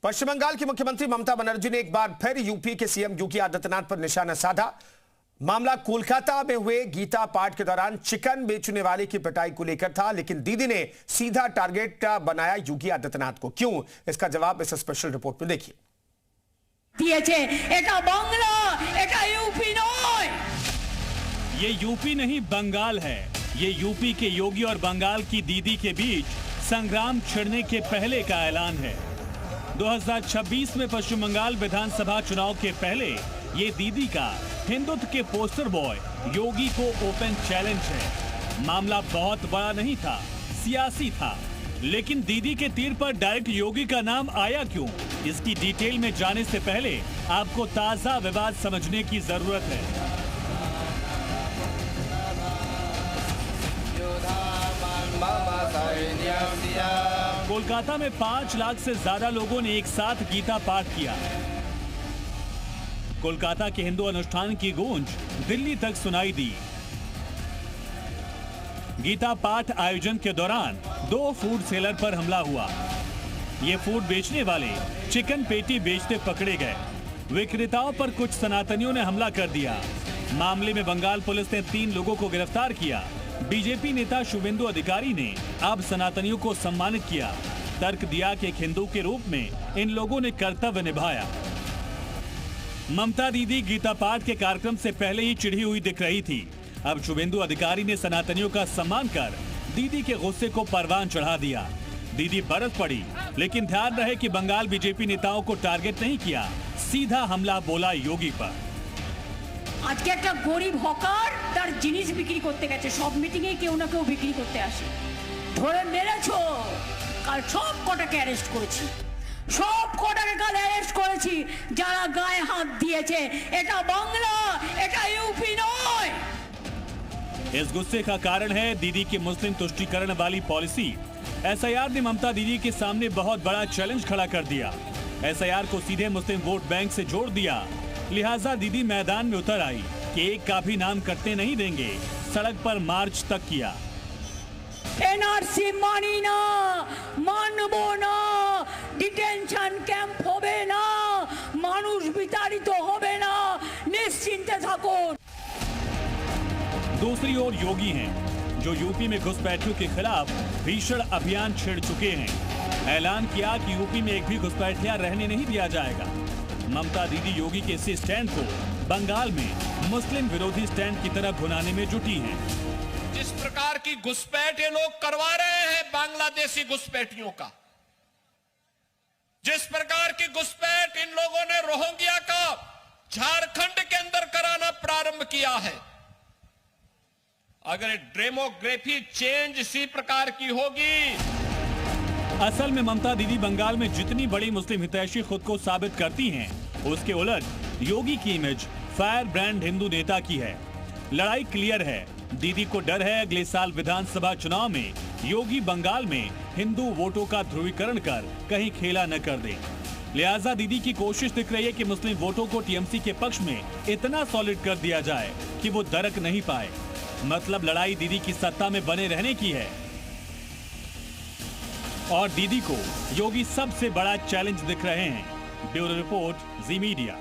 पश्चिम बंगाल की मुख्यमंत्री ममता बनर्जी ने एक बार फिर यूपी के सीएम योगी आदित्यनाथ पर निशाना साधा। मामला कोलकाता में हुए गीता पाठ के दौरान चिकन बेचने वाले की पिटाई को लेकर था, लेकिन दीदी ने सीधा टारगेट बनाया योगी आदित्यनाथ को। क्यों? इसका जवाब इस स्पेशल रिपोर्ट में देखिए। ये यूपी नहीं बंगाल है। ये यूपी के योगी और बंगाल की दीदी के बीच संग्राम छिड़ने के पहले का ऐलान है। 2026 में पश्चिम बंगाल विधानसभा चुनाव के पहले ये दीदी का हिंदुत्व के पोस्टर बॉय योगी को ओपन चैलेंज है। मामला बहुत बड़ा नहीं था, सियासी था, लेकिन दीदी के तीर पर डायरेक्ट योगी का नाम आया क्यों? इसकी डिटेल में जाने से पहले आपको ताजा विवाद समझने की जरूरत है। कोलकाता में 5 लाख से ज्यादा लोगों ने एक साथ गीता पाठ किया। कोलकाता के हिंदू अनुष्ठान की गूंज दिल्ली तक सुनाई दी। गीता पाठ आयोजन के दौरान 2 फूड सेलर पर हमला हुआ। ये फूड बेचने वाले चिकन पेटी बेचते पकड़े गए। विक्रेताओं पर कुछ सनातनियों ने हमला कर दिया। मामले में बंगाल पुलिस ने 3 लोगों को गिरफ्तार किया। बीजेपी नेता शुभेंदु अधिकारी ने अब सनातनियों को सम्मानित किया। तर्क दिया कि एक हिंदू के रूप में इन लोगों ने कर्तव्य निभाया। ममता दीदी गीता पाठ के कार्यक्रम से पहले ही चिढ़ी हुई दिख रही थी। अब शुभेंदु अधिकारी ने सनातनियों का सम्मान कर दीदी के गुस्से को परवान चढ़ा दिया। दीदी बरस पड़ी, लेकिन ध्यान रहे कि बंगाल बीजेपी नेताओं को टारगेट नहीं किया, सीधा हमला बोला योगी पर। আজকে একটা গরিব হকার তার জিনিস বিক্রি করতে গেছে, সব মিটিংয়ে কেউ না কেউ বিক্রি করতে আসে, ধরে মেরেছো। কাল সব কটাকে অ্যারেস্ট করেছি, সব কটাকে কাল অ্যারেস্ট করেছি যারা গায়ে হাত দিয়েছে। এটা বাংলা, এটা यूपी নয়। इस गुस्से का कारण है दीदी की मुस्लिम तुष्टीकरण वाली पॉलिसी। एसआईआर ने ममता दीदी के सामने बहुत बड़ा चैलेंज खड़ा कर दिया। एसआईआर को सीधे मुस्लिम वोट बैंक से जोड़ दिया। लिहाजा दीदी मैदान में उतर आई कि एक का भी नाम कटने नहीं देंगे। सड़क पर मार्च तक किया। एनआरसी मानी ना, मानबो ना, डिटेंशन कैंप होबे ना, मानुष विताड़ित होबे ना, निश्चिंते थाको। दूसरी ओर योगी हैं, जो यूपी में घुसपैठियों के खिलाफ भीषण अभियान छेड़ चुके हैं। ऐलान किया कि यूपी में एक भी घुसपैठिया रहने नहीं दिया जाएगा। ममता दीदी योगी के इसी स्टैंड को बंगाल में मुस्लिम विरोधी स्टैंड की तरह भुनाने में जुटी हैं। जिस प्रकार की घुसपैठ ये लोग करवा रहे हैं बांग्लादेशी घुसपैठियों का, जिस प्रकार की घुसपैठ इन लोगों ने रोहिंग्या का झारखंड के अंदर कराना प्रारंभ किया है, अगर डेमोग्राफी चेंज इसी प्रकार की होगी। असल में ममता दीदी बंगाल में जितनी बड़ी मुस्लिम हितैषी खुद को साबित करती हैं, उसके उलट योगी की इमेज फायर ब्रांड हिंदू नेता की है। लड़ाई क्लियर है। दीदी को डर है अगले साल विधानसभा चुनाव में योगी बंगाल में हिंदू वोटों का ध्रुवीकरण कर कहीं खेला न कर दे। लिहाजा दीदी की कोशिश दिख रही है कि मुस्लिम वोटों को टीएमसी के पक्ष में इतना सॉलिड कर दिया जाए कि वो दरक नहीं पाए। मतलब लड़ाई दीदी की सत्ता में बने रहने की है और दीदी को योगी सबसे बड़ा चैलेंज दिख रहे हैं। ब्यूरो रिपोर्ट, जी मीडिया।